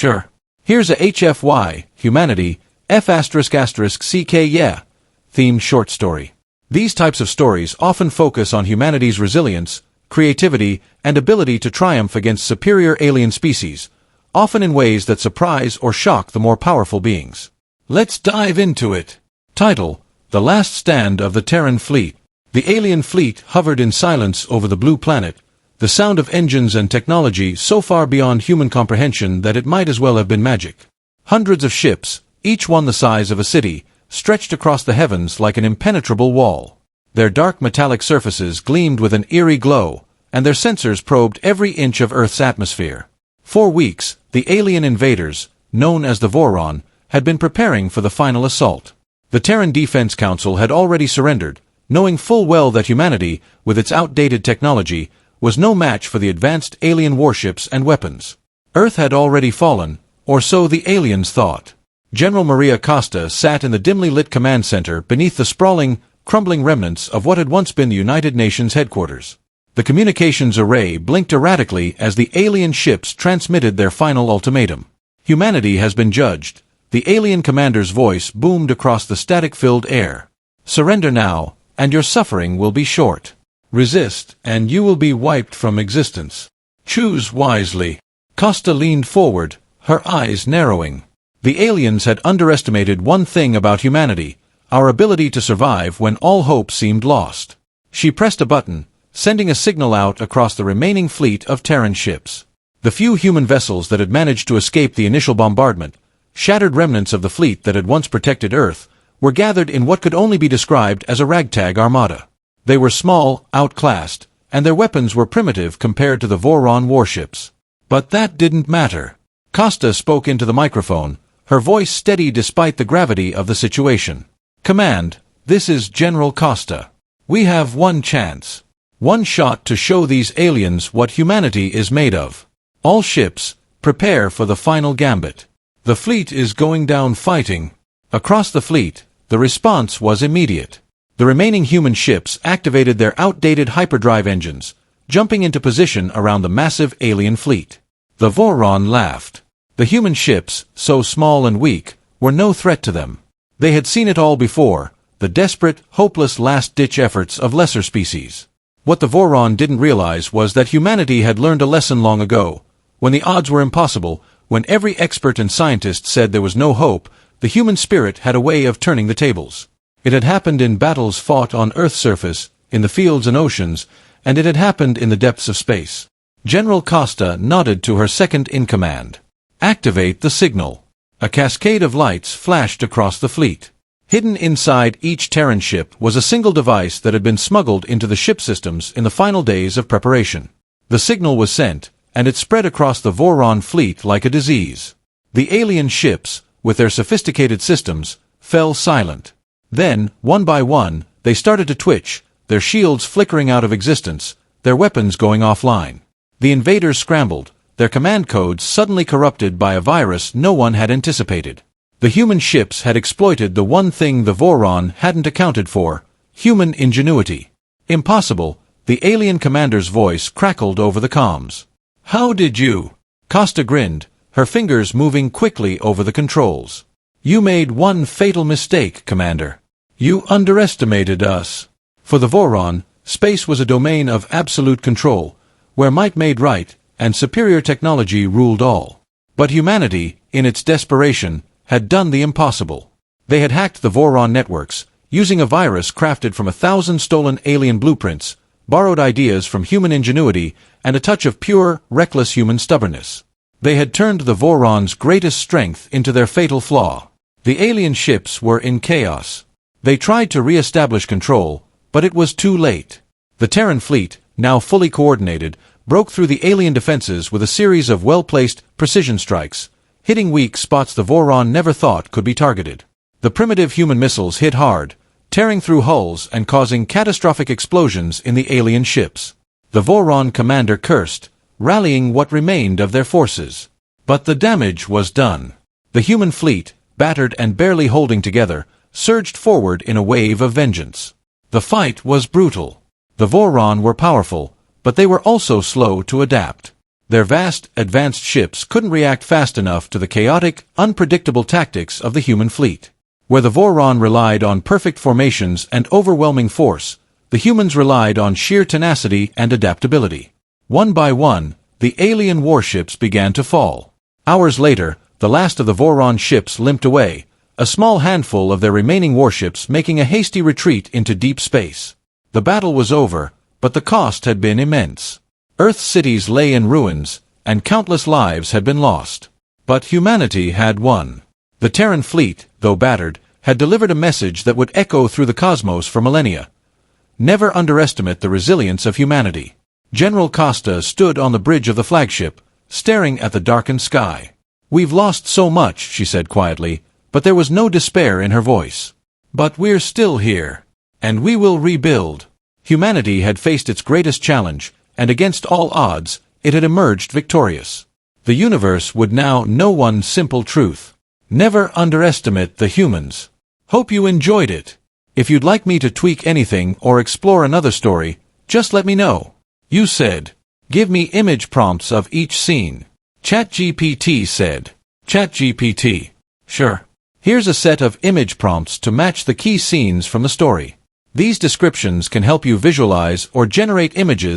Sure. Here's a HFY, Humanity, F***CK yeah, themed short story. These types of stories often focus on humanity's resilience, creativity, and ability to triumph against superior alien species, often in ways that surprise or shock the more powerful beings. Let's dive into it. Title: The Last Stand of the Terran Fleet. The alien fleet hovered in silence over the blue planet, the sound of engines and technology so far beyond human comprehension that it might as well have been magic. Hundreds of ships, each one the size of a city, stretched across the heavens like an impenetrable wall. Their dark metallic surfaces gleamed with an eerie glow, and their sensors probed every inch of Earth's atmosphere. For weeks, the alien invaders, known as the Vorr'Rahn, had been preparing for the final assault. The Terran Defense Council had already surrendered, knowing full well that humanity, with its outdated technology, was no match for the advanced alien warships and weapons. Earth had already fallen, or so the aliens thought. General Maria Costa sat in the dimly lit command center beneath the sprawling, crumbling remnants of what had once been the United Nations headquarters. The communications array blinked erratically as the alien ships transmitted their final ultimatum. Humanity has been judged. The alien commander's voice boomed across the static-filled air. Surrender now, and your suffering will be short. Resist, and you will be wiped from existence. Choose wisely. Costa leaned forward, her eyes narrowing. The aliens had underestimated one thing about humanity: our ability to survive when all hope seemed lost. She pressed a button, sending a signal out across the remaining fleet of Terran ships. The few human vessels that had managed to escape the initial bombardment, shattered remnants of the fleet that had once protected Earth, were gathered in what could only be described as a ragtag armada. They were small, outclassed, and their weapons were primitive compared to the Vorr'Rahn warships. But that didn't matter. Costa spoke into the microphone, her voice steady despite the gravity of the situation. Command, this is General Costa. We have one chance. One shot to show these aliens what humanity is made of. All ships, prepare for the final gambit. The fleet is going down fighting. Across the fleet, the response was immediate. The remaining human ships activated their outdated hyperdrive engines, jumping into position around the massive alien fleet. The Vorr'Rahn laughed. The human ships, so small and weak, were no threat to them. They had seen it all before, the desperate, hopeless last-ditch efforts of lesser species. What the Vorr'Rahn didn't realize was that humanity had learned a lesson long ago. When the odds were impossible, when every expert and scientist said there was no hope, the human spirit had a way of turning the tables. It had happened in battles fought on Earth's surface, in the fields and oceans, and it had happened in the depths of space. General Costa nodded to her second-in-command. Activate the signal. A cascade of lights flashed across the fleet. Hidden inside each Terran ship was a single device that had been smuggled into the ship systems in the final days of preparation. The signal was sent, and it spread across the Vorr'Rahn fleet like a disease. The alien ships, with their sophisticated systems, fell silent. Then, one by one, they started to twitch, their shields flickering out of existence, their weapons going offline. The invaders scrambled, their command codes suddenly corrupted by a virus no one had anticipated. The human ships had exploited the one thing the Vorr'Rahn hadn't accounted for: human ingenuity. Impossible, the alien commander's voice crackled over the comms. How did you? Costa grinned, her fingers moving quickly over the controls. You made one fatal mistake, Commander. You underestimated us. For the Vorr'Rahn, space was a domain of absolute control, where might made right, and superior technology ruled all. But humanity, in its desperation, had done the impossible. They had hacked the Vorr'Rahn networks, using a virus crafted from 1,000 stolen alien blueprints, borrowed ideas from human ingenuity, and a touch of pure, reckless human stubbornness. They had turned the Vorr'Rahns' greatest strength into their fatal flaw. The alien ships were in chaos. They tried to re-establish control, but it was too late. The Terran fleet, now fully coordinated, broke through the alien defenses with a series of well-placed precision strikes, hitting weak spots the Vorr'Rahn never thought could be targeted. The primitive human missiles hit hard, tearing through hulls and causing catastrophic explosions in the alien ships. The Vorr'Rahn commander cursed, rallying what remained of their forces. But the damage was done. The human fleet, battered and barely holding together, surged forward in a wave of vengeance. The fight was brutal. The Vorr'Rahn were powerful, but they were also slow to adapt. Their vast, advanced ships couldn't react fast enough to the chaotic, unpredictable tactics of the human fleet. Where the Vorr'Rahn relied on perfect formations and overwhelming force, the humans relied on sheer tenacity and adaptability. One by one, the alien warships began to fall. Hours later, the last of the Vorr'Rahn ships limped away, a small handful of their remaining warships making a hasty retreat into deep space. The battle was over, but the cost had been immense. Earth's cities lay in ruins, and countless lives had been lost. But humanity had won. The Terran Fleet, though battered, had delivered a message that would echo through the cosmos for millennia. Never underestimate the resilience of humanity. General Costa stood on the bridge of the flagship, staring at the darkened sky. "We've lost so much," she said quietly, but there was no despair in her voice. "But we're still here. And we will rebuild." Humanity had faced its greatest challenge, and against all odds, it had emerged victorious. The universe would now know one simple truth. Never underestimate the humans. Hope you enjoyed it. If you'd like me to tweak anything or explore another story, just let me know. You said, "Give me image prompts of each scene." ChatGPT said. ChatGPT. Sure. Here's a set of image prompts to match the key scenes from the story. These descriptions can help you visualize or generate images